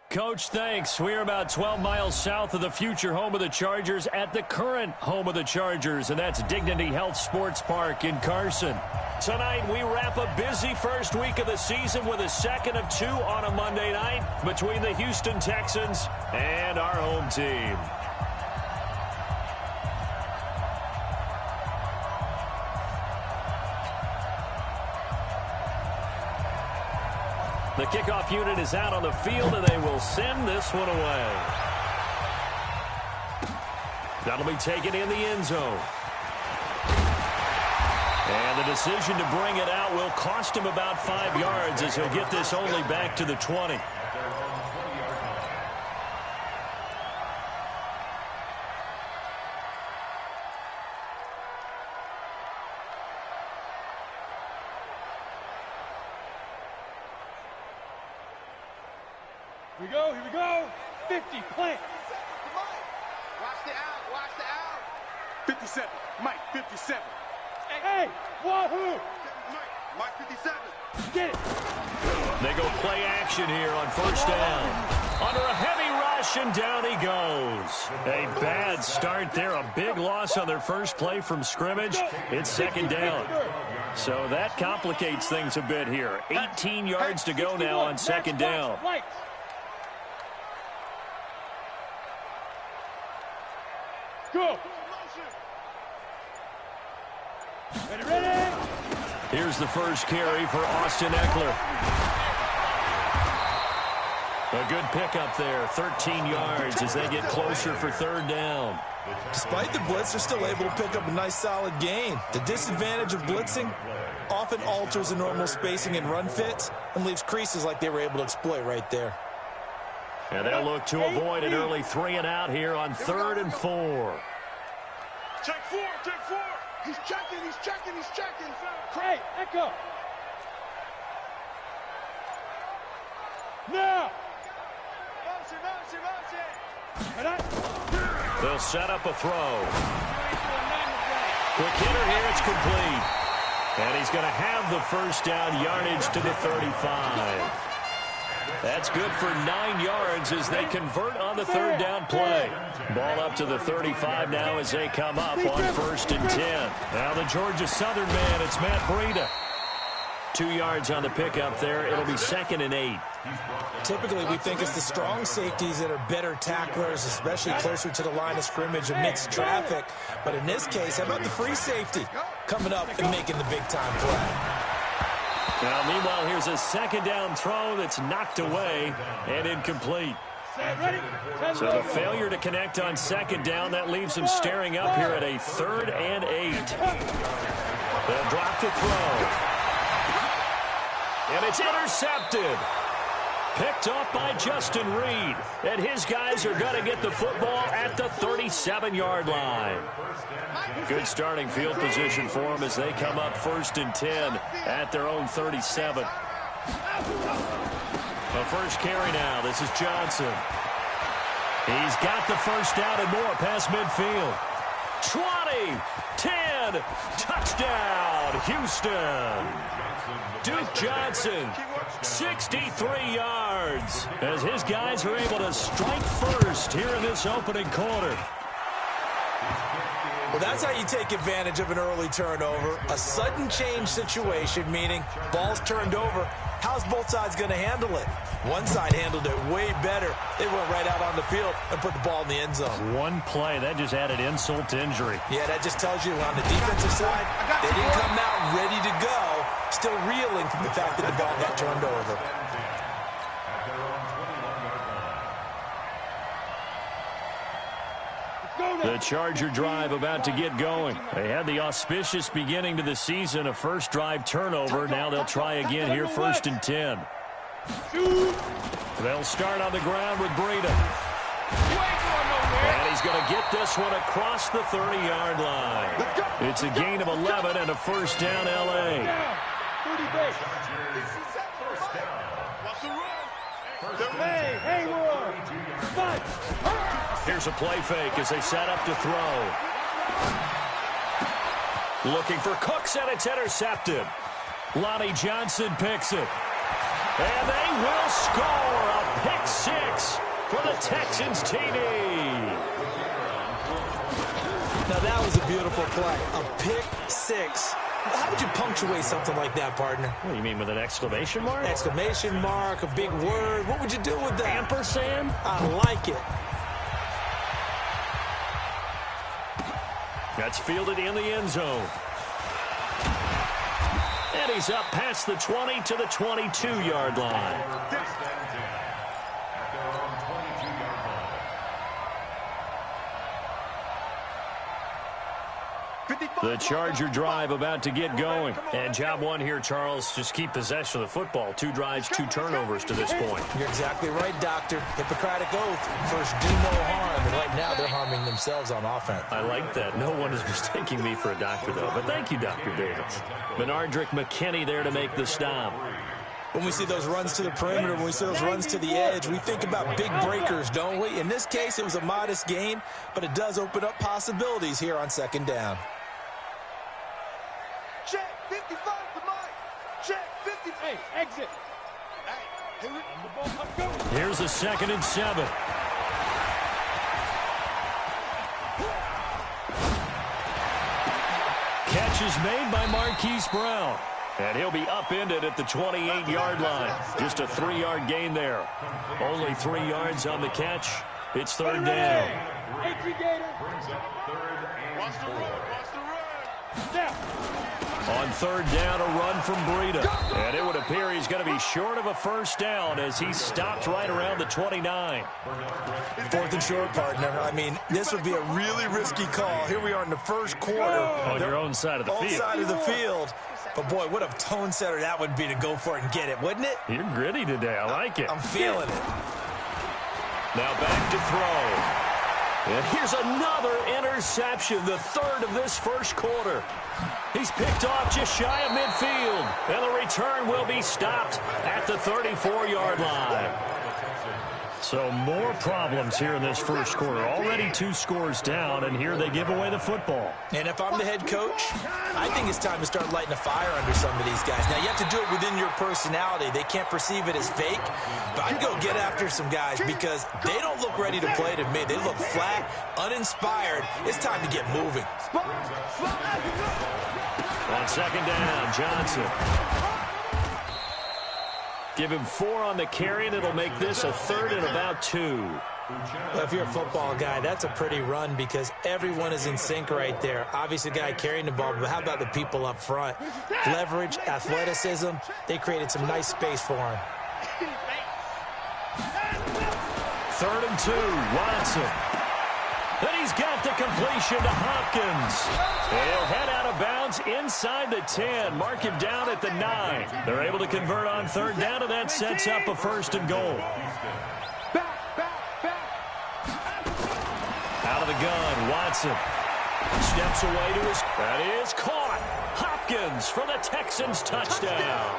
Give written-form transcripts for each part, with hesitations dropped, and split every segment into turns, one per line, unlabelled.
Coach, thanks. We're about 12 miles south of the future home of the Chargers at the current home of the Chargers, and that's Dignity Health Sports Park in Carson. Tonight, we wrap a busy first week of the season with a second of two on a Monday night between the Houston Texans and our home team. The kickoff unit is out on the field, and they will send this one away. That'll be taken in the end zone. And the decision to bring it out will cost him about 5 yards as he'll get this only back to the 20.
Here we go. 50, plant.
Watch the out.
57, Mike, 57. Hey, wahoo!
Mike 57.
Get it.
They go play action here on first down. Under a heavy rush, and down he goes. A bad start there. A big loss on their first play from scrimmage. It's second down. So that complicates things a bit here. 18 yards to go now on second down.
Go. Ready.
Here's the first carry for Austin Eckler. A good pickup there, 13 yards as they get closer for third down.
Despite the blitz, they're still able to pick up a nice solid gain. The disadvantage of blitzing often alters the normal spacing and run fits and leaves creases like they were able to exploit right there.
And they'll look to avoid an early 3 and out here on 3rd and 4.
Check four. He's checking.
Hey, Echo. Now.
They'll set up a throw. Quick hitter here, it's complete. And he's going to have the first down, yardage to the 35. That's good for 9 yards as they convert on the third down play. Ball up to the 35 now as they come up on 1st and 10. Now the Georgia Southern man, it's Matt Breida. 2 yards on the pickup there. It'll be 2nd and 8.
Typically, we think it's the strong safeties that are better tacklers, especially closer to the line of scrimmage amidst traffic. But in this case, how about the free safety coming up and making the big-time play?
Now, meanwhile, here's a second down throw that's knocked away and incomplete. So the failure to connect on second down, that leaves him staring up here at a 3rd and 8. They'll drop the throw. And it's intercepted. Picked off by Justin Reed. And his guys are going to get the football at the 37-yard line. Good starting field position for them as they come up 1st and 10 at their own 37. The first carry now. This is Johnson. He's got the first down and more past midfield. 20, 10, touchdown, Houston. Duke Johnson, 63 yards, as his guys are able to strike first here in this opening quarter.
Well, that's how you take advantage of an early turnover. A sudden change situation, meaning ball's turned over. How's both sides going to handle it? One side handled it way better. They went right out on the field and put the ball in the end zone.
One play, that just added insult to injury.
Yeah, that just tells you on the defensive side, they didn't come out ready to go, still reeling from the fact that the ball got turned over.
The Charger drive about to get going. They had the auspicious beginning to the season, a first drive turnover. Now they'll try again here, 1st and 10. They'll start on the ground with Breida. And he's going to get this one across the 30-yard line. It's a gain of 11 and a first down, L.A. Here's a play fake as they set up to throw. Looking for Cooks, and it's intercepted. Lonnie Johnson picks it. And they will score a pick six for the Texans TD.
Now, that was a beautiful play. A pick six. How would you punctuate something like that, partner?
What do you mean, with an exclamation mark?
Exclamation mark, a big word. What would you do with that?
Ampersand?
I like it.
That's fielded in the end zone. And he's up past the 20 to the 22-yard line. The Charger drive about to get going. And job one here, Charles, just keep possession of the football. 2 drives, 2 turnovers to this point.
You're exactly right, Doctor. Hippocratic oath. First, do no harm. And right now, they're harming themselves on offense.
I like that. No one is mistaking me for a doctor, though. But thank you, Dr. Davis. Benardrick McKinney there to make the stop.
When we see those runs to the perimeter, when we see those runs to the edge, we think about big breakers, don't we? In this case, it was a modest gain, but it does open up possibilities here on second down.
Check 55 to Mike. Check 50.
Hey, exit.
Hey, here we
Go.
Here's a 2nd and 7. Catch is made by Marquise Brown. And he'll be upended at the 28-yard line. Just a 3-yard gain there. Only 3 yards on the catch. It's 3rd down.
Watch the run.
Watch the run.
Now.
On 3rd down, a run from Breida. And it would appear he's going to be short of a first down as he stopped right around the 29.
4th and short, partner. I mean, this would be a really risky call. Here we are in the first quarter.
On your own side of the field.
Side of the field. But, boy, what a tone setter that would be to go for it and get it, wouldn't it?
You're gritty today. I like it.
I'm feeling it.
Now back to throw. And here's another interception, the 3rd of this first quarter. He's picked off just shy of midfield. And the return will be stopped at the 34-yard line. So more problems here in this first quarter. Already 2 scores down, and here they give away the football.
And if I'm the head coach, I think it's time to start lighting a fire under some of these guys. Now, you have to do it within your personality. They can't perceive it as fake, but I'd go get after some guys because they don't look ready to play to me. They look flat, uninspired. It's time to get moving.
On 2nd down, Johnson. Give him 4 on the carry, and it'll make this a 3rd and about 2.
Well, if you're a football guy, that's a pretty run because everyone is in sync right there. Obviously, the guy carrying the ball, but how about the people up front? Leverage, athleticism, they created some nice space for him.
3rd and 2, Watson. Then he's got the completion to Hopkins. He'll head out of bounds inside the 10. Mark him down at the 9. They're able to convert on 3rd down, and that sets up a 1st and goal. Out of the gun, Watson. Steps away to his... That is caught. Hopkins for the Texans touchdown.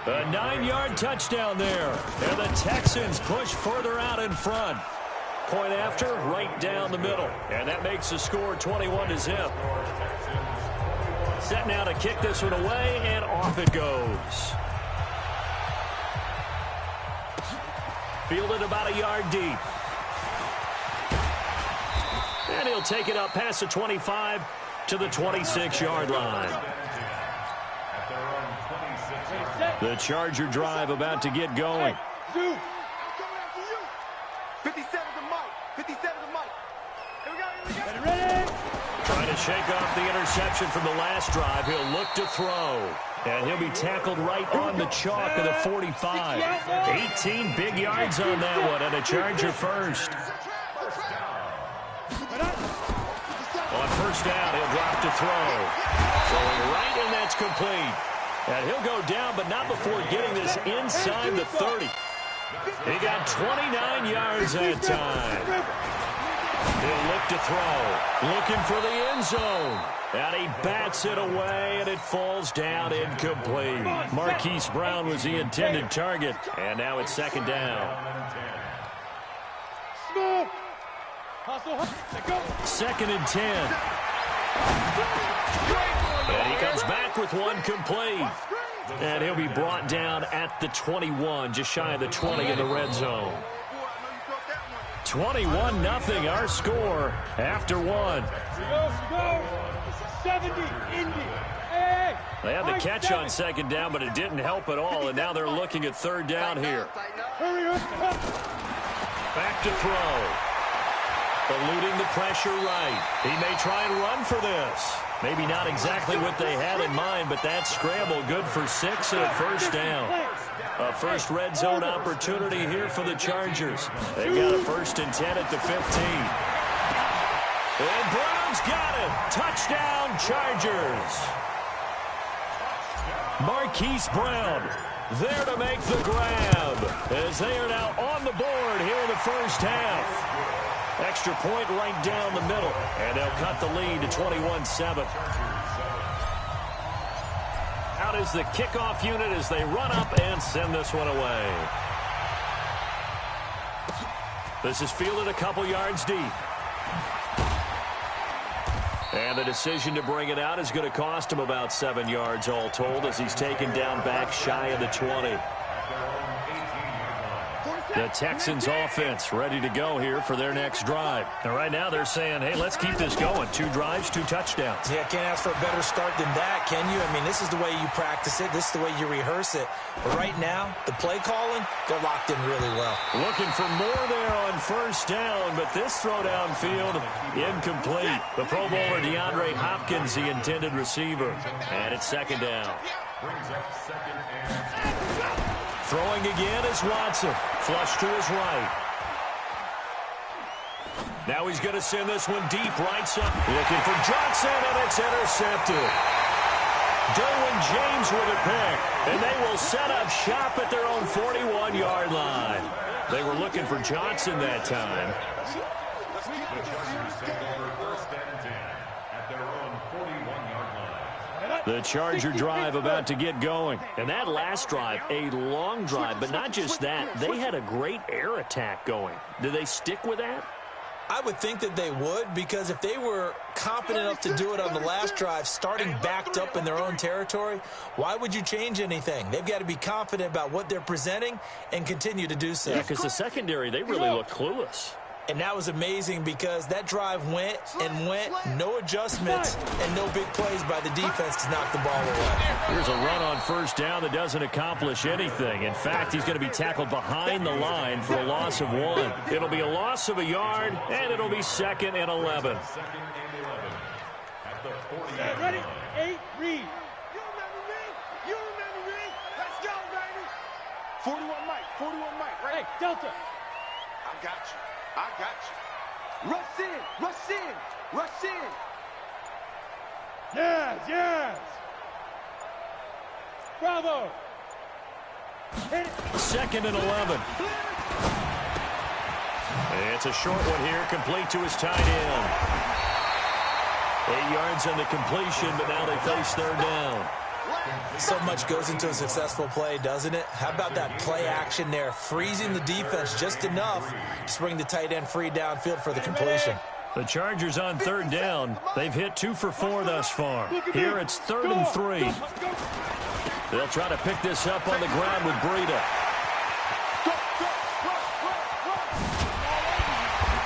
A 9-yard touchdown there. And the Texans push further out in front. Point after, right down the middle. And that makes the score 21-0. Set now to kick this one away, and off it goes. Fielded about a yard deep. And he'll take it up past the 25 to the 26-yard line. The Charger drive about to get going.
57 to Mike. 57 to Mike. Here we go.
Ready?
Trying to shake off the interception from the last drive. He'll look to throw. And he'll be tackled right on the chalk of the 45. 18 big yards on that one, and a Charger first. On 1st down, he'll drop to throw. Throwing right, and that's complete. And he'll go down, but not before getting this inside the 30. He got 29 yards that time. He'll look to throw. Looking for the end zone. And he bats it away, and it falls down incomplete. Marquise Brown was the intended target. And now it's 2nd down. 2nd and 10. And he comes back with one complete. And he'll be brought down at the 21, just shy of the 20 in the red zone. 21-0 our score after one.
Go. 70, Indy. Hey.
They had the catch on second down, but it didn't help at all, and now they're looking at third down here.
Hurry up.
Back to throw. Eluding the pressure right. He may try and run for this. Maybe not exactly what they had in mind, but that scramble good for 6 and a first down. A first red zone opportunity here for the Chargers. They've got a 1st and 10 at the 15. And Brown's got it. Touchdown, Chargers. Marquise Brown there to make the grab as they are now on the board here in the first half. Extra point right down the middle, and they'll cut the lead to 21-7. Out is the kickoff unit as they run up and send this one away. This is fielded a couple yards deep. And the decision to bring it out is going to cost him about 7 yards all told as he's taken down back shy of the 20. The Texans offense ready to go here for their next drive. And right now they're saying, hey, let's keep this going. 2 drives, 2 touchdowns.
Yeah, can't ask for a better start than that, can you? I mean, this is the way you practice it. This is the way you rehearse it. But right now, the play calling, they're locked in really well.
Looking for more there on first down, but this throw downfield incomplete. The Pro Bowler DeAndre Hopkins, the intended receiver. And it's second down. Throwing again is Watson. Flush to his right. Now he's going to send this one deep right side. Looking for Johnson, and it's intercepted. Derwin James with a pick. And they will set up shop at their own 41-yard line. They were looking for Johnson that time. The Charger drive about to get going. And that last drive, a long drive, but not just that. They had a great air attack going. Do they stick with that?
I would think that they would, because if they were confident enough to do it on the last drive, starting backed up in their own territory, why would you change anything? They've got to be confident about what they're presenting and continue to do so.
Yeah, because the secondary, they really look clueless.
And that was amazing because that drive went and went, no adjustments and no big plays by the defense to knock the ball away.
Here's a run on first down that doesn't accomplish anything. In fact, he's going to be tackled behind the line for a loss of 1. It'll be a loss of a yard, and it'll be 2nd and 11.
Ready? 8, read.
You remember me? Let's go, baby. 41 Mike, right?
Hey, Delta.
I got you. Rush in.
Yes. Bravo. Hit it.
2nd and 11. It's a short one here, complete to his tight end. 8 yards on the completion, but now they face third down.
So much goes into a successful play, doesn't it? How about that play action there, freezing the defense just enough to bring the tight end free downfield for the completion.
The Chargers on third down. They've hit 2 for 4 thus far. Here it's 3rd and 3. They'll try to pick this up on the ground with Breida.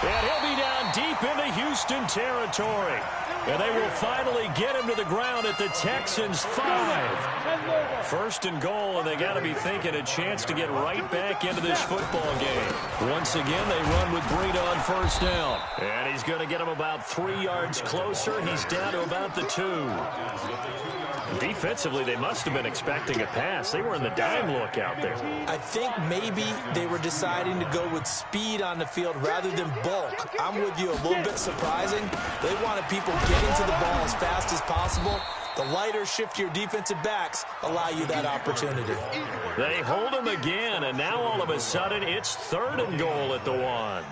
And he'll be down deep into Houston territory. And they will finally get him to the ground at the Texans 5. 1st and goal, and they got to be thinking a chance to get right back into this football game. Once again, they run with Breida on first down. And he's going to get him about 3 yards closer. He's down to about the 2. Defensively, they must have been expecting a pass. They were in the dime look out there.
I think maybe they were deciding to go with speed on the field rather than bulk. I'm with you, a little bit surprising. They wanted people getting to the ball as fast as possible. The lighter, shiftier defensive backs allow you that opportunity.
They hold him again, and now all of a sudden it's 3rd and goal at the 1.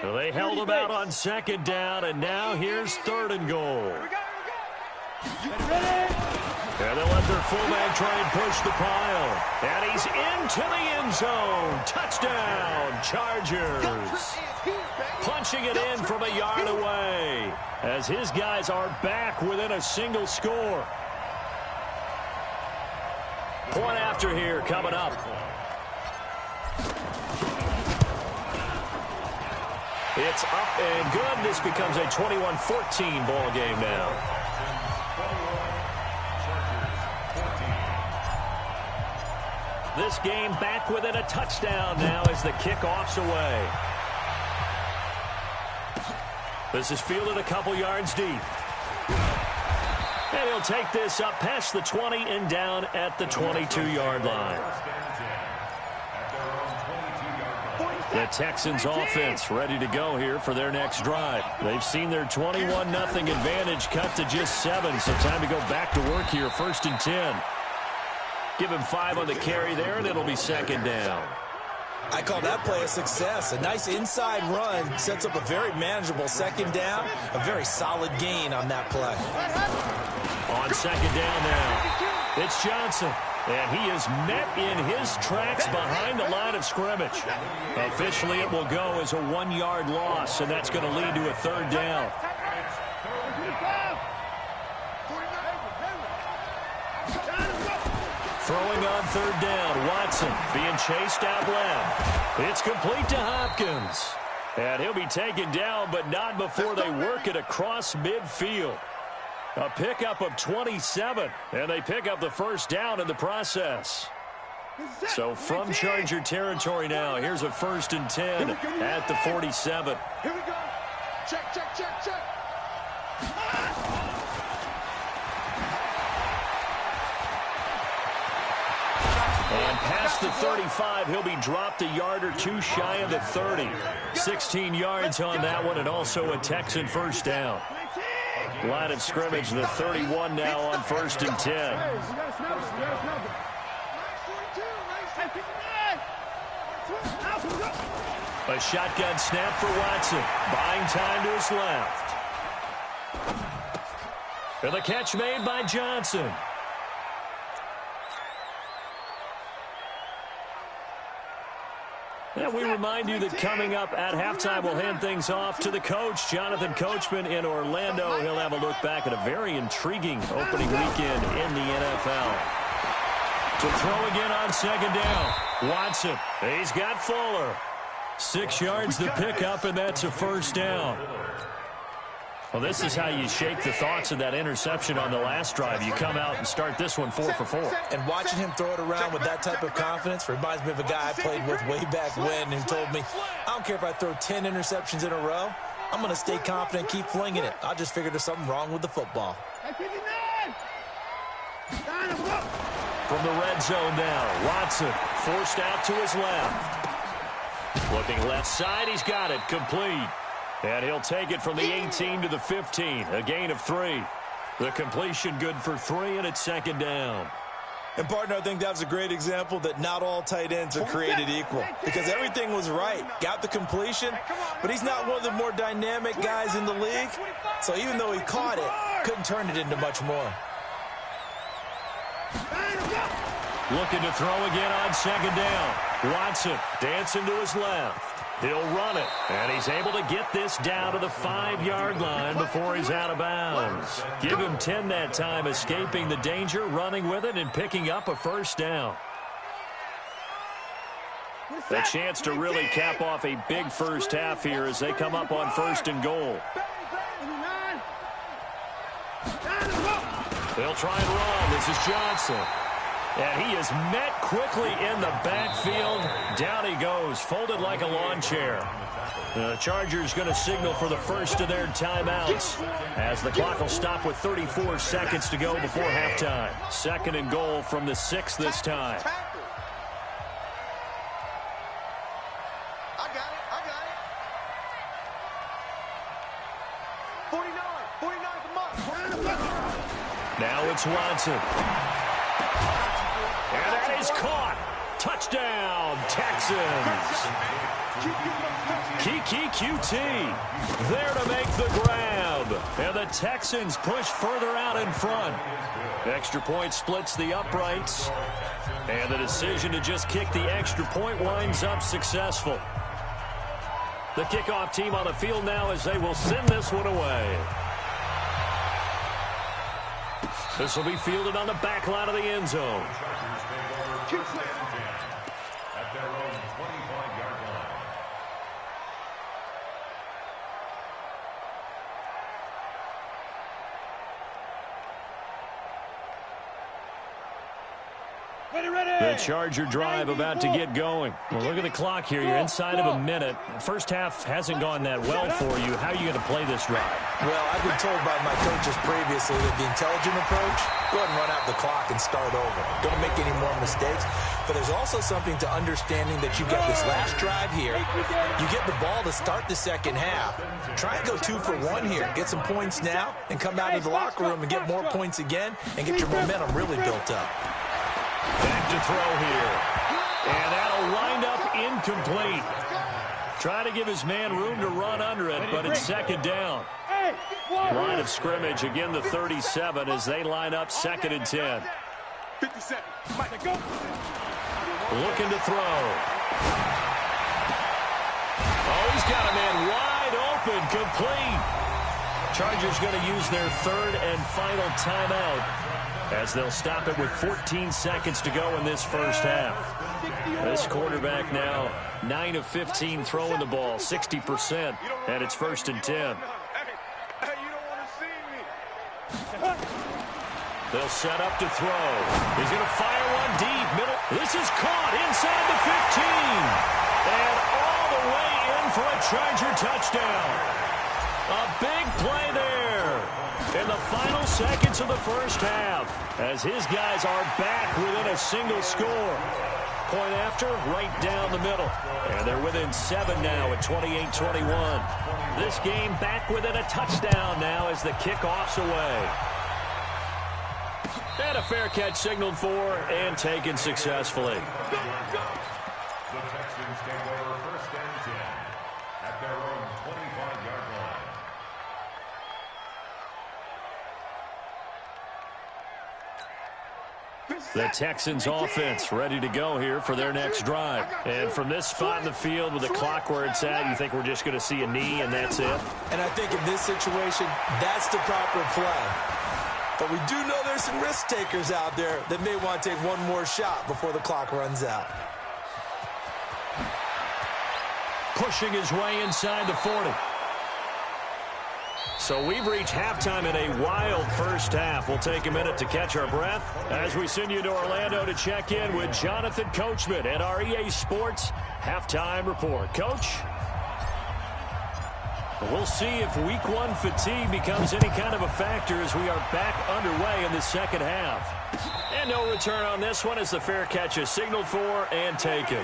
So they held him out on 2nd down, and now here's 3rd and goal. And they'll let their fullback try and push the pile. And he's into the end zone. Touchdown, Chargers. Punching it in from a yard away as his guys are back within a single score. Point after here coming up. It's up and good. This becomes a 21-14 ball game now. This game back within a touchdown now as the kickoff's away. This is fielded a couple yards deep. And he'll take this up past the 20 and down at the 22-yard line. The Texans offense ready to go here for their next drive. They've seen their 21-0 advantage cut to just 7, so time to go back to work here, 1st and 10. Give him 5 on the carry there, and it'll be 2nd down.
I call that play a success. A nice inside run sets up a very manageable 2nd down, a very solid gain on that play.
On 2nd down now, it's Johnson. And he is met in his tracks behind the line of scrimmage. Officially, it will go as a 1-yard loss, and that's going to lead to a 3rd down. Throwing on 3rd down, Watson being chased out left. It's complete to Hopkins. And he'll be taken down, but not before they work it across midfield. A pickup of 27, and they pick up the 1st down in the process. So from Charger territory now, here's a 1st and 10 at the 47.
Here we go. Check, check, check, check.
And past the 35, he'll be dropped a yard or 2 shy of the 30. 16 yards on that one, and also a Texan 1st down. Line of scrimmage, the 31 now on 1st and 10. A shotgun snap for Watson. Buying time to his left. And the catch made by Johnson. And we remind you that coming up at halftime, we'll hand things off to the coach, Jonathan Coachman in Orlando. He'll have a look back at a very intriguing opening weekend in the NFL. To throw again on 2nd down, Watson. He's got Fuller. 6 yards to pick up, and that's a 1st down. Well, this is how you shake the thoughts of that interception on the last drive. You come out and start this one 4 for 4.
And watching him throw it around with that type of confidence reminds me of a guy I played with way back when who told me, I don't care if I throw 10 interceptions in a row. I'm going to stay confident, keep flinging it. I just figured there's something wrong with the football.
From the red zone now, Watson forced out to his left. Looking left side, he's got it, complete. And he'll take it from the 18 to the 15, a gain of 3. The completion good for 3, and it's 2nd down.
And, partner, I think that was a great example that not all tight ends are created equal, because everything was right. Got the completion, but he's not one of the more dynamic guys in the league. So even though he caught it, couldn't turn it into much more.
Looking to throw again on 2nd down. Watson dancing to his left. He'll run it, and he's able to get this down to the 5-yard line before he's out of bounds. Give him 10 that time, escaping the danger, running with it, and picking up a 1st down. A chance to really cap off a big first half here as they come up on 1st and goal. They'll try and run. This is Johnson. And he is met quickly in the backfield. Down he goes, folded like a lawn chair. The Chargers going to signal for the first of their timeouts as the clock will stop with 34 seconds to go before halftime. 2nd and goal from the 6 this time.
I got it. 49 for Monk.
Now it's Watson. And that is caught. Touchdown, Texans. Kiki QT there to make the grab. And the Texans push further out in front. Extra point splits the uprights. And the decision to just kick the extra point winds up successful. The kickoff team on the field now as they will send this one away. This will be fielded on the back line of the end zone.
At their own 25-yard line.
The Charger drive about to get going. Well, look at the clock here. You're inside of a minute. First half hasn't gone that well for you. How are you going to play this drive?
Well, I've been told by my coaches previously that the intelligent approach, go ahead and run out the clock and start over. Don't make any more mistakes. But there's also something to understanding that you've got this last drive here. You get the ball to start the second half. Try and go 2 for 1 here. Get some points now and come out of the locker room and get more points again and get your momentum really built up.
Back to throw here. And that'll wind up incomplete. Try to give his man room to run under it, but it's second down. Line of scrimmage, again the 37 as they line up second and 10.
57. Mike, go.
Looking to throw. Oh, he's got a man wide open, complete. Chargers going to use their third and final timeout as they'll stop it with 14 seconds to go in this first half. This quarterback now 9 of 15 throwing the ball, 60%, and it's first and 10.
Hey, you don't want to see me.
They'll set up to throw. He's going to fire one deep. Middle. This is caught inside the 15. And all the way in for a Charger touchdown. A big play there in the final seconds of the first half as his guys are back within a single score. Point after, right down the middle. And they're within 7 now at 28-21. This game back within a touchdown now as the kickoff's away. And a fair catch signaled for and taken successfully.
The Texans take over first and 10 at their own 25-yard line.
The Texans offense ready to go here for their next drive. And from this spot in the field with the clock where it's at, you think we're just going to see a knee and that's it?
And I think in this situation, that's the proper play. But we do know there's some risk takers out there that may want to take one more shot before the clock runs out.
Pushing his way inside the 40. So we've reached halftime in a wild first half. We'll take a minute to catch our breath as we send you to Orlando to check in with Jonathan Coachman at our EA Sports Halftime Report. Coach? We'll see if week 1 fatigue becomes any kind of a factor as we are back underway in the second half. And no return on this one as the fair catch is signaled for and taken.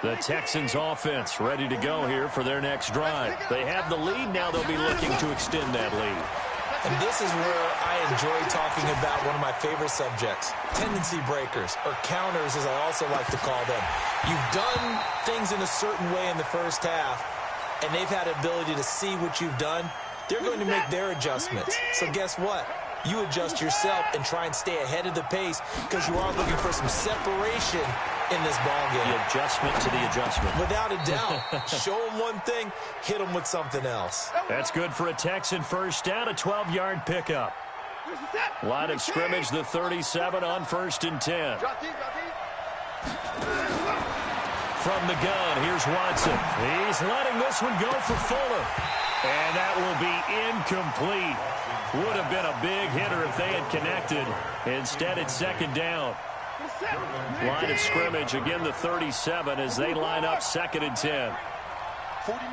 The Texans offense ready to go here for their next drive. They have the lead. Now they'll be looking to extend that lead.
And this is where I enjoy talking about one of my favorite subjects, tendency breakers, or counters as I also like to call them. You've done things in a certain way in the first half, and they've had the ability to see what you've done. They're going to make their adjustments. So guess what? You adjust yourself and try and stay ahead of the pace because you are looking for some separation in this ball game.
The adjustment to the adjustment.
Without a doubt. Show them one thing, hit them with something else.
That's good for a Texan first down, a 12-yard pickup. Line of scrimmage, the 37 on first and 10. From the gun, here's Watson. He's letting this one go for Fuller. And that will be incomplete. Would have been a big hitter if they had connected. Instead, it's second down. Line of scrimmage, again the 37 as they line up second and 10.
49,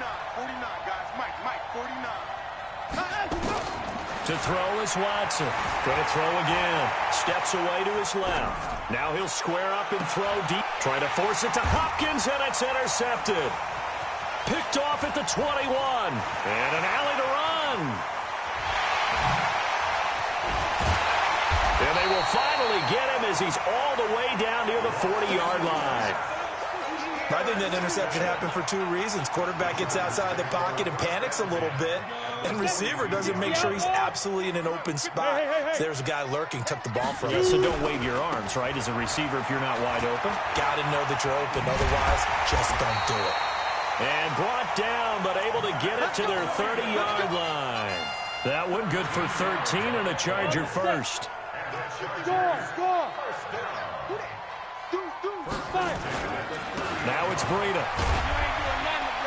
guys. Mike, 49.
To throw is Watson. Going to throw again. Steps away to his left. Now he'll square up and throw deep. Trying to force it to Hopkins, and it's intercepted. Picked off at the 21. And an alley to run. And they will finally get him as he's all the way down near the 40-yard line.
I think that interception happened for 2 reasons. Quarterback gets outside the pocket and panics a little bit, and receiver doesn't make sure he's absolutely in an open spot. So there's a guy lurking, took the ball from him.
So don't wave your arms, right, as a receiver if you're not wide open?
Got to know that you're open. Otherwise, just don't do it.
And brought down, but able to get it to their 30-yard line. That one good for 13 and a Charger first.
Score.
Now it's Breida.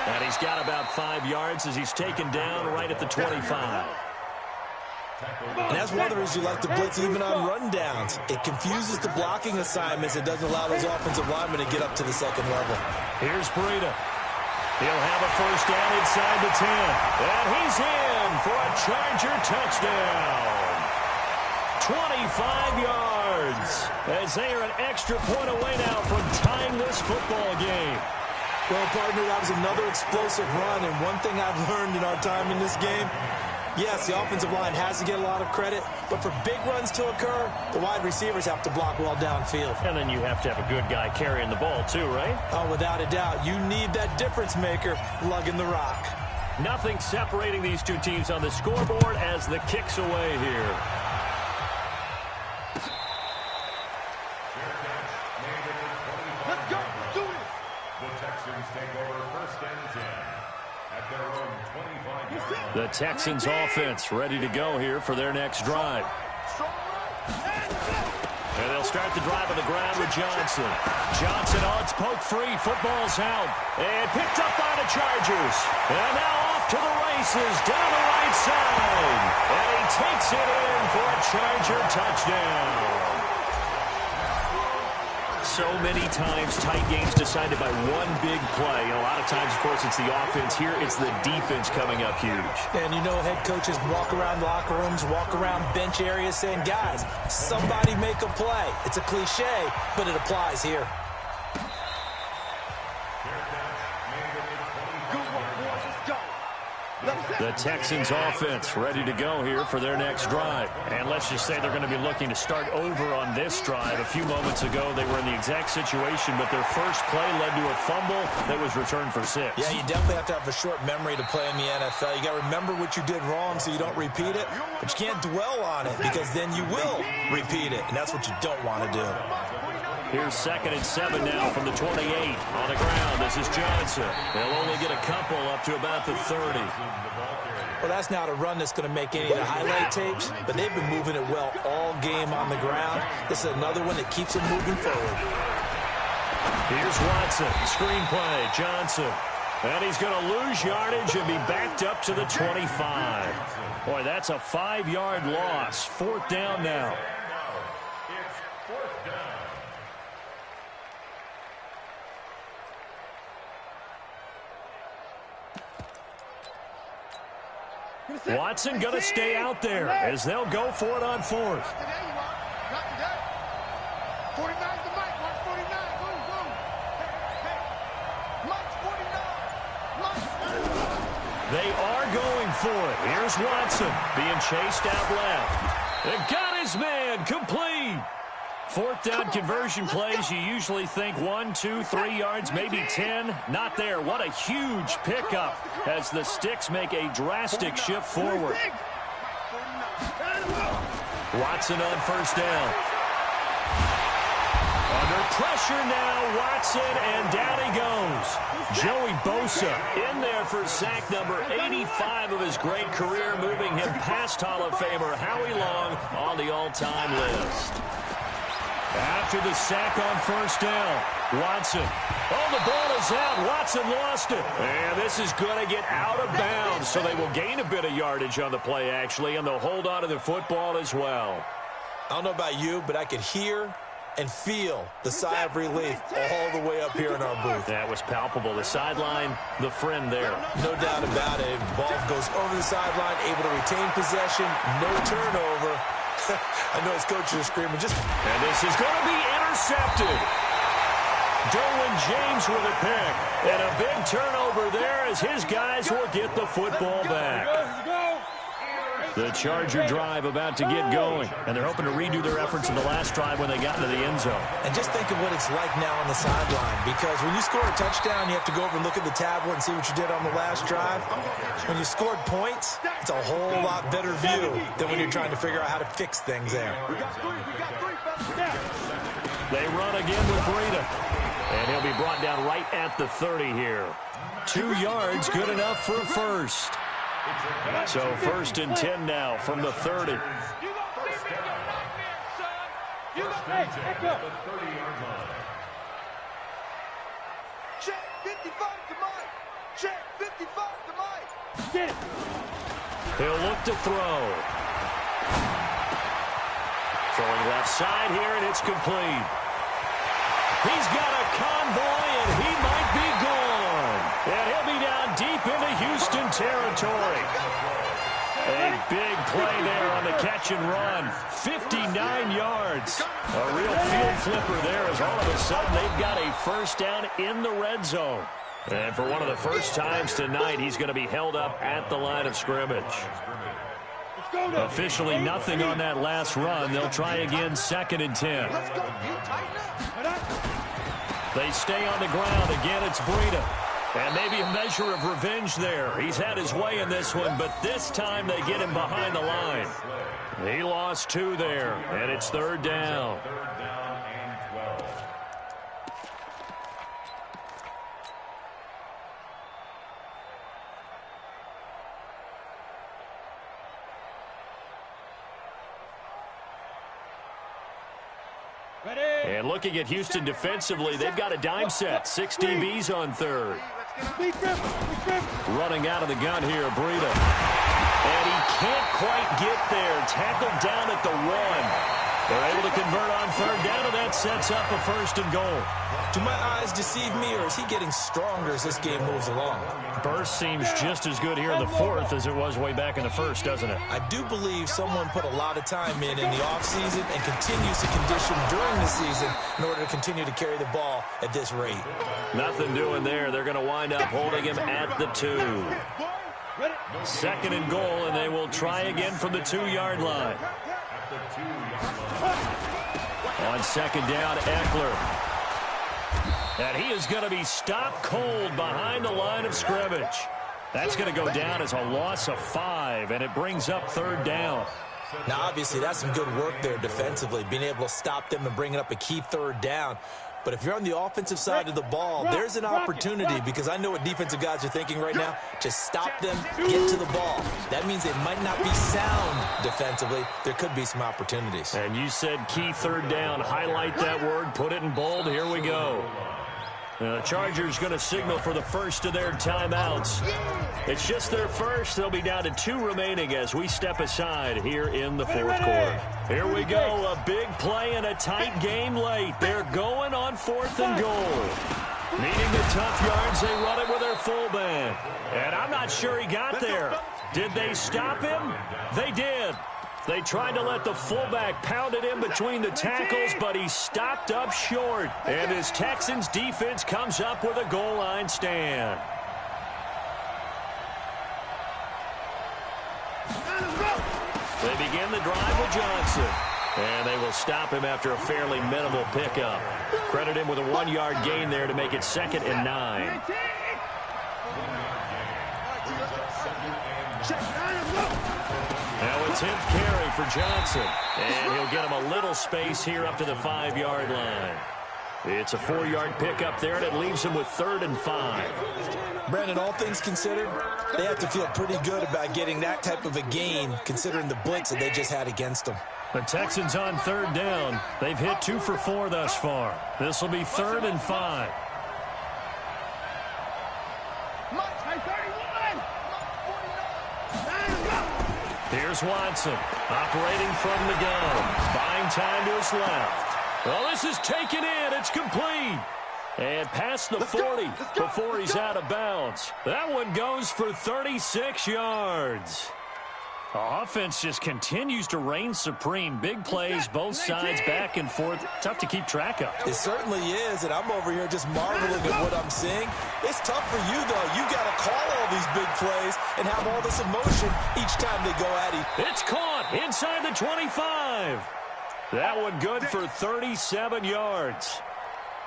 And he's got about 5 yards as he's taken down right at the 25.
And that's one of the reasons you like to blitz even on rundowns. It confuses the blocking assignments. It doesn't allow those offensive linemen to get up to the second level.
Here's Breida. He'll have a first down inside the 10. And he's in for a Charger touchdown. 25 yards as they are an extra point away now from tying this football game.
Well, partner, that was another explosive run, and one thing I've learned in our time in this game, yes, the offensive line has to get a lot of credit, but for big runs to occur, the wide receivers have to block well downfield.
And then you have to have a good guy carrying the ball too, right?
Oh, without a doubt. You need that difference maker lugging the rock.
Nothing separating these two teams on the scoreboard as the kick's away here.
Let's go. Do it.
The Texans take over first and 10 at their own 25-yard line.
The Texans offense ready to go here for their next drive. And they'll start the drive on the ground with Johnson. Johnson, it's poke free. Football's out. And picked up by the Chargers. And now off to the races down the right side. And he takes it in for a Charger touchdown. So many times tight games decided by one big play. And a lot of times, of course, it's the offense. Here, it's the defense coming up huge.
And you know head coaches walk around locker rooms, walk around bench areas saying, guys, somebody make a play. It's a cliche, but it applies here.
The Texans offense ready to go here for their next drive. And let's just say they're going to be looking to start over on this drive. A few moments ago, they were in the exact situation, but their first play led to a fumble that was returned for 6.
Yeah, you definitely have to have a short memory to play in the NFL. You got to remember what you did wrong so you don't repeat it, but you can't dwell on it because then you will repeat it, and that's what you don't want to do.
Here's 2nd and 7 now from the 28. On the ground, this is Johnson. They'll only get a couple up to about the 30.
Well, that's not a run that's going to make any of the highlight tapes, but they've been moving it well all game on the ground. This is another one that keeps them moving forward.
Here's Watson. Screenplay. Johnson. And he's going to lose yardage and be backed up to the 25. Boy, that's a 5-yard loss. 4th down now.
It's 4th down.
Watson going to stay out there as they'll go for it on 4th.
There you are. Not today. 49's the mic. Mark 49. Boom, boom. Hey. Mark 49.
They are going for it. Here's Watson being chased out left. They got his man complete. 4th down conversion plays, you usually think 1, 2, 3 yards, maybe 10. Not there. What a huge pickup as the Sticks make a drastic shift forward. Watson on 1st down. Under pressure now, Watson, and down he goes. Joey Bosa in there for sack number 85 of his great career, moving him past Hall of Famer Howie Long on the all-time list. After the sack on 1st down, Watson. Oh, the ball is out. Watson lost it. And this is going to get out of bounds, so they will gain a bit of yardage on the play, actually, and they'll hold on to the football as well.
I don't know about you, but I could hear and feel the sigh of relief all the way up here in our booth.
That was palpable. The sideline, the friend there.
No doubt about it. Ball goes over the sideline, able to retain possession, no turnover. I know his coaches are screaming.
And this is going to be intercepted. Derwin James with a pick. And a big turnover there as his guys will get the football back. The Charger drive about to get going. And they're hoping to redo their efforts in the last drive when they got into the end zone.
And just think of what it's like now on the sideline. Because when you score a touchdown, you have to go over and look at the tablet and see what you did on the last drive. When you scored points, it's a whole lot better view than when you're trying to figure out how to fix things there.
We got three.
They run again with Breida. And he'll be brought down right at the 30 here. 2 yards, good enough for a first. So 1st and 10 now from the 30.
Hey, back up.
Check 55 to Mike. Check 55 to Mike.
Get it.
He'll look to throw. Throwing left side here, and it's complete. He's got a convoy, and he might be gone. And he'll be down deep into Houston territory. A big play there on the catch and run. 59 yards. A real field flipper there as all of a sudden they've got a first down in the red zone. And for one of the first times tonight, he's going to be held up at the line of scrimmage. Officially nothing on that last run. They'll try again 2nd and 10. They stay on the ground. Again, it's Breida. And maybe a measure of revenge there. He's had his way in this one, but this time they get him behind the line. He lost 2 there, and it's 3rd down. And looking at Houston defensively, they've got a dime set. 6 DBs on 3rd. Running out of the gun here, Breida. And he can't quite get there. Tackled down at the 1. They're able to convert on 3rd down, and that sets up a 1st and goal.
Do my eyes deceive me, or is he getting stronger as this game moves along?
Burst seems just as good here in the 4th as it was way back in the 1st, doesn't it?
I do believe someone put a lot of time in the offseason and continues to condition during the season in order to continue to carry the ball at this rate.
Nothing doing there. They're going to wind up holding him at the 2. 2nd and goal, and they will try again from the 2-yard line. On 2nd down, Eckler. And he is going to be stopped cold behind the line of scrimmage. That's going to go down as a loss of 5, and it brings up 3rd down.
Now, obviously, that's some good work there defensively, being able to stop them and bringing up a key 3rd down. But if you're on the offensive side of the ball, there's an opportunity, because I know what defensive guys are thinking right now. Just stop them, get to the ball. That means they might not be sound defensively. There could be some opportunities.
And you said key 3rd down. Highlight that word. Put it in bold. Here we go. The Chargers going to signal for the first of their timeouts. It's just their first. They'll be down to 2 remaining as we step aside here in the 4th quarter. Here we go. A big play and a tight game late. They're going on 4th and goal. Needing the tough yards, they run it with their fullback. And I'm not sure he got there. Did they stop him? They did. They tried to let the fullback pound it in between the tackles, but he stopped up short. And his Texans defense comes up with a goal line stand. They begin the drive with Johnson. And they will stop him after a fairly minimal pickup. Credit him with a 1-yard gain there to make it 2nd and 9. Now a 10th carry for Johnson. And he'll get him a little space here up to the 5-yard line. It's a 4-yard pickup there, and it leaves him with 3rd and 5.
Brandon, all things considered, they have to feel pretty good about getting that type of a gain, considering the blitz that they just had against them.
The Texans on 3rd down. They've hit 2 for 4 thus far. This will be 3rd and 5. Here's Watson, operating from the gun, buying time to his left. Well, this is taken in. It's complete. And past the 40 before he's out of bounds. That one goes for 36 yards. The offense just continues to reign supreme. Big plays, both sides, back and forth. Tough to keep track of.
It certainly is, and I'm over here just marveling at what I'm seeing. It's tough for you, though. You got to call all these big plays and have all this emotion each time they go at you.
It's caught inside the 25. That one good for 37 yards.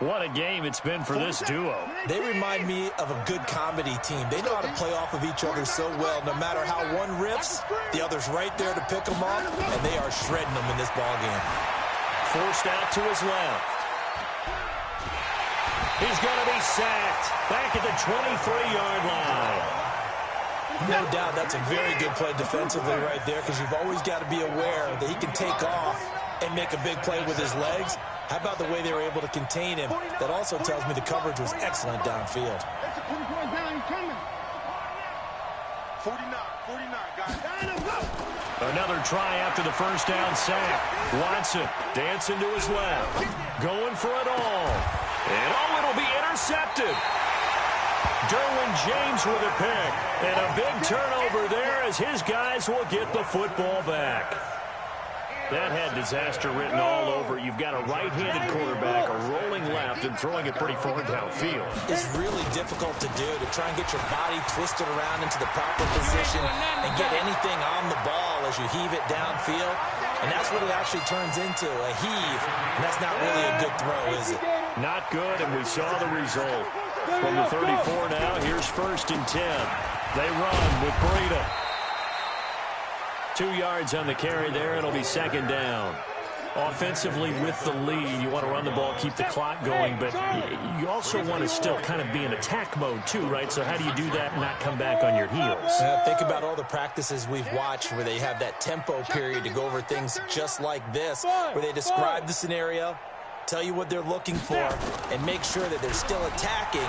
What a game it's been for this duo.
They remind me of a good comedy team. They know how to play off of each other so well. No matter how one riffs, the other's right there to pick them up, and they are shredding them in this ballgame.
Forced out to his left. He's going to be sacked back at the 23-yard line.
No doubt that's a very good play defensively right there, because you've always got to be aware that he can take off and make a big play with his legs. How about the way they were able to contain him? That also tells me the coverage was excellent downfield.
That's a 20 points down. He's coming. 49, guys.
Another try after the first down sack. Watson dancing to his left. Going for it all. And it'll be intercepted. Derwin James with a pick. And a big turnover there as his guys will get the football back. That had disaster written all over. You've got a right-handed quarterback, a rolling left, and throwing it pretty far downfield.
It's really difficult to do, to try and get your body twisted around into the proper position and get anything on the ball as you heave it downfield. And that's what it actually turns into, a heave. And that's not really a good throw, is it?
Not good, and we saw the result. From the 34 now, here's 1st and 10. They run with Breida. 2 yards on the carry there. It'll be 2nd down. Offensively with the lead, you want to run the ball, keep the clock going, but you also want to still kind of be in attack mode too, right? So how do you do that and not come back on your heels?
Think about all the practices we've watched where they have that tempo period to go over things just like this, where they describe the scenario, tell you what they're looking for, and make sure that they're still attacking,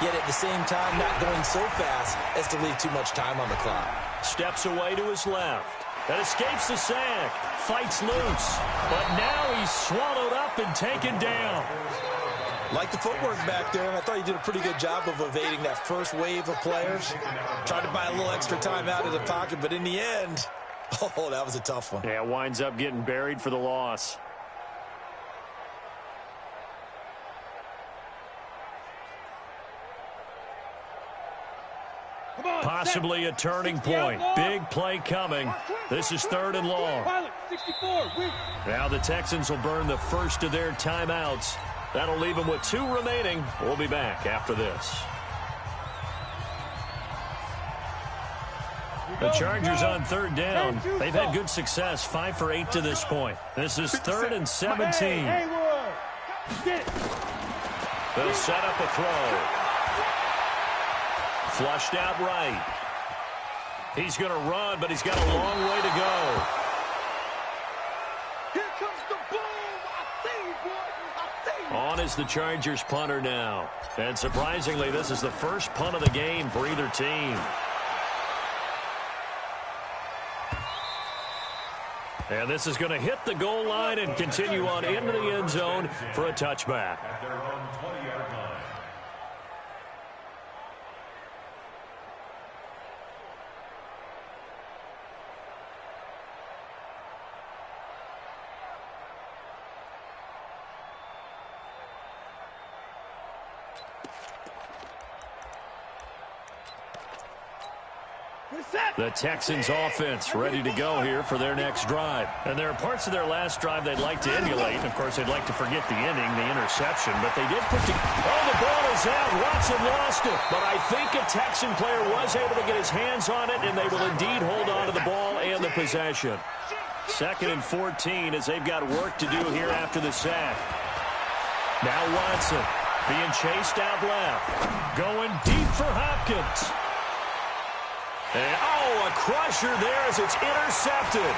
yet at the same time not going so fast as to leave too much time on the clock.
Steps away to his left. That escapes the sack. Fights loose. But now he's swallowed up and taken down.
Like the footwork back there. I thought he did a pretty good job of evading that first wave of players. Tried to buy a little extra time out of the pocket, but in the end, oh, that was a tough one.
Yeah, winds up getting buried for the loss. Possibly a turning point. Big play coming. This is 3rd and long. Now the Texans will burn the first of their timeouts. That'll leave them with 2 remaining. We'll be back after this. The Chargers on 3rd down. They've had good success, 5 for 8 to this point. This is 3rd and 17. They'll set up a throw. Flushed out right. He's going to run, but he's got a long way to go.
Here comes the boom. I see you, boy. I see you.
On is the Chargers punter now. And surprisingly, this is the first punt of the game for either team. And this is going to hit the goal line and continue on into the end zone for a touchback.
At their own 20-yard line.
The Texans offense ready to go here for their next drive. And there are parts of their last drive they'd like to emulate. Of course, they'd like to forget the ending, the interception, but they did put the... Oh, the ball is out. Watson lost it. But I think a Texan player was able to get his hands on it, and they will indeed hold on to the ball and the possession. 2nd and 14 as they've got work to do here after the sack. Now Watson being chased out left. Going deep for Hopkins. And, a crusher there as it's intercepted.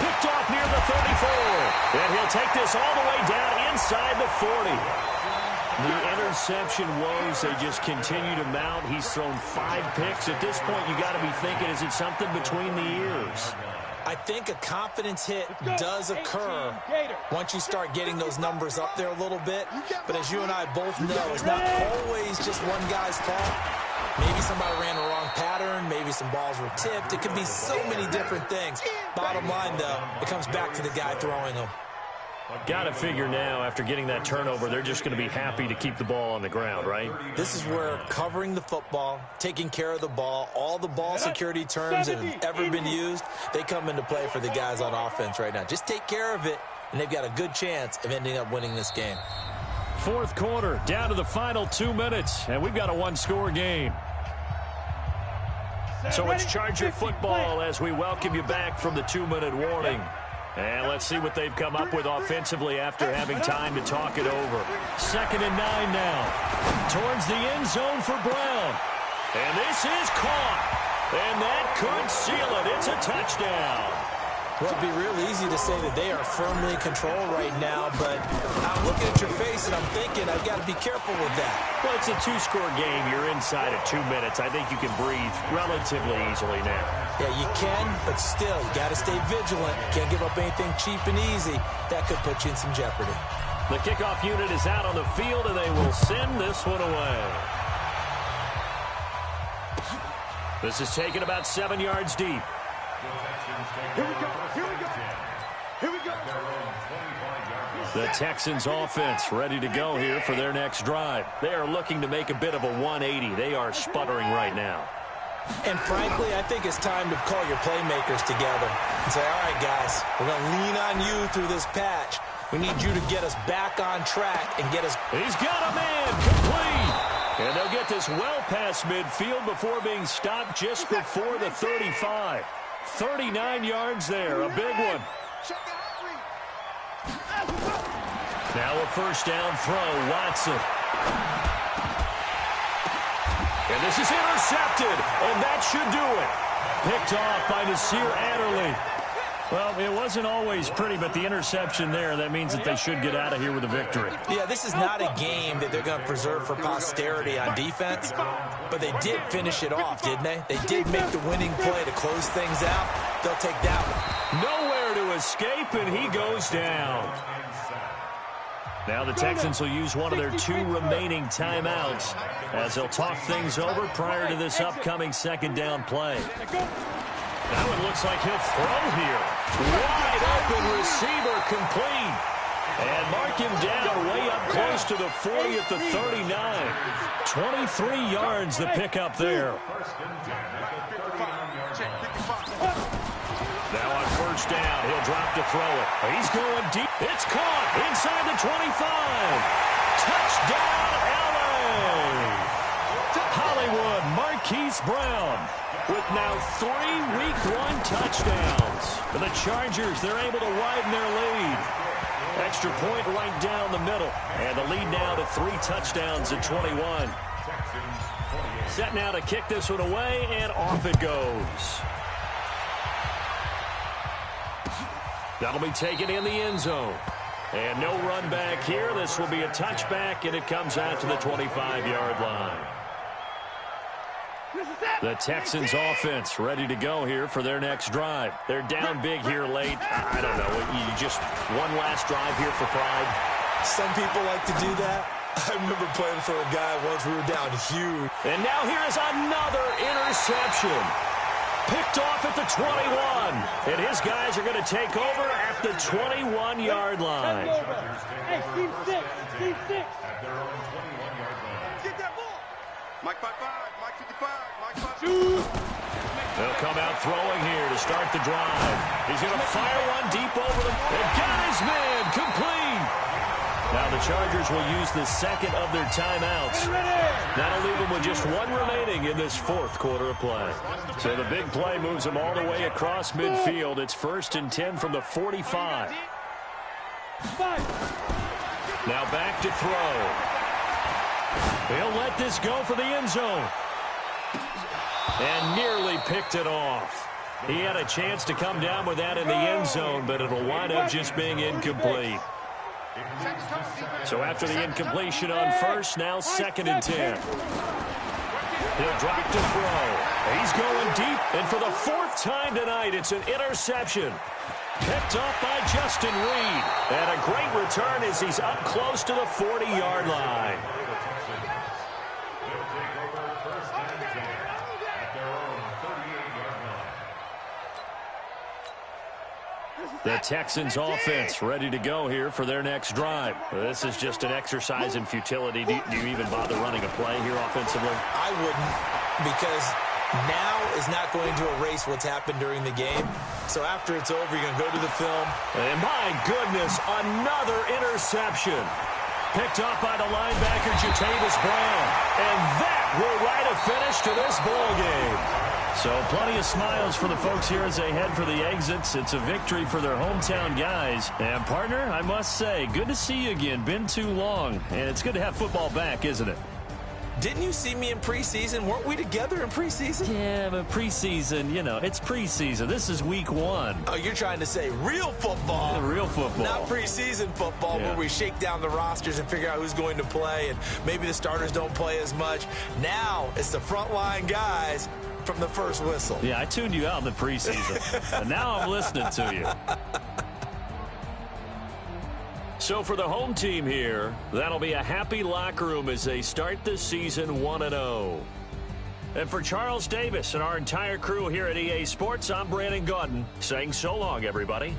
Picked off near the 34. And he'll take this all the way down inside the 40. The interception woes, they just continue to mount. He's thrown 5 picks. At this point, you got to be thinking, is it something between the ears?
I think a confidence hit does occur once you start getting those numbers up there a little bit. But as you and I both know, it's not always just one guy's fault. Maybe somebody ran a wrong pattern. Maybe some balls were tipped. It could be so many different things. Bottom line, though, it comes back to the guy throwing them.
Got to figure now, after getting that turnover, they're just going to be happy to keep the ball on the ground, right?
This is where covering the football, taking care of the ball, all the ball security terms that have ever been used, they come into play for the guys on offense right now. Just take care of it, and they've got a good chance of ending up winning this game.
4th quarter, down to the final 2 minutes, and we've got a 1-score game. So it's Charger football as we welcome you back from the 2-minute warning. And let's see what they've come up with offensively after having time to talk it over. 2nd and 9 now. Towards the end zone for Brown. And this is caught. And that could seal it. It's a touchdown.
Well, it'd be real easy to say that they are firmly in control right now, but I'm looking at your face and I'm thinking I've got to be careful with that.
Well, it's a 2-score game. You're inside of 2 minutes. I think you can breathe relatively easily now.
Yeah, you can, but still, you got to stay vigilant. Can't give up anything cheap and easy. That could put you in some jeopardy.
The kickoff unit is out on the field, and they will send this one away. This is taken about 7 yards deep.
Here we go. Here we go. Here we go.
The Texans offense ready to go here for their next drive. They are looking to make a bit of a 180. They are sputtering right now.
And frankly, I think it's time to call your playmakers together and say, all right, guys, we're going to lean on you through this patch. We need you to get us back on track and get us.
He's got a man complete. And they'll get this well past midfield before being stopped just before the 35. 39 yards there, a big one. Now a first down throw, Watson. And this is intercepted, and that should do it. Picked off by Nasir Adderley. Well, it wasn't always pretty, but the interception there, that means that they should get out of here with a victory.
Yeah, this is not a game that they're going to preserve for posterity on defense, but they did finish it off, didn't they? They did make the winning play to close things out. They'll take that one.
Nowhere to escape, and he goes down. Now the Texans will use one of their 2 remaining timeouts as they'll talk things over prior to this upcoming 2nd down play. Now it looks like he'll throw here. Wide open receiver complete. And mark him down way up close to the 40 at the 39. 23 yards the pickup there. Now on first down, he'll drop to throw it. He's going deep. It's caught inside the 25. Touchdown, LA. Hollywood Marquise Brown with now 3 Week 1 touchdowns. For the Chargers, they're able to widen their lead. Extra point right down the middle. And the lead now to 3 touchdowns at 21. Set now to kick this one away, and off it goes. That'll be taken in the end zone. And no run back here. This will be a touchback, and it comes out to the 25-yard line. The Texans offense ready to go here for their next drive. They're down big here late. I don't know. You just one last drive here for pride.
Some people like to do that. I remember playing for a guy once we were down huge.
And now here is another interception. Picked off at the 21. And his guys are going to take over at the 21-yard line.
Hey, team 6. Team 6.
Get that ball. Mike 5-5. Mike 55. Mike 5.
They'll come out throwing here to start the drive. He's going to fire one deep over them. And got his man complete. Now the Chargers will use the 2nd of their timeouts. That'll leave them with just 1 remaining in this 4th quarter of play. So the big play moves them all the way across midfield. It's 1st and 10 from the 45. Now back to throw. He'll let this go for the end zone. And nearly picked it off. He had a chance to come down with that in the end zone, but it'll wind up just being incomplete. So after the incompletion on first, now 2nd and 10. He'll drop to throw. He's going deep, and for the 4th time tonight, it's an interception. Picked up by Justin Reed. And a great return as he's up close to the 40-yard line. The Texans offense ready to go here for their next drive. This is just an exercise in futility. Do you even bother running a play here offensively?
I wouldn't, because now is not going to erase what's happened during the game. So after it's over, you're going to go to the film.
And my goodness, another interception. Picked up by the linebacker, Jatavis Brown. And that will write a finish to this ball game. So plenty of smiles for the folks here as they head for the exits. It's a victory for their hometown guys. And, partner, I must say, good to see you again. Been too long. And it's good to have football back, isn't it?
Didn't you see me in preseason? Weren't we together in preseason?
Yeah, but preseason, you know, it's preseason. This is week 1.
Oh, you're trying to say real football.
Yeah, real football.
Not preseason football where we shake down the rosters and figure out who's going to play, and maybe the starters don't play as much. Now it's the frontline guys from the first whistle.
Yeah, I tuned you out in the preseason. And now I'm listening to you. So for the home team here, that'll be a happy locker room as they start this season 1-0. And for Charles Davis and our entire crew here at EA Sports, I'm Brandon Gaudin saying so long, everybody.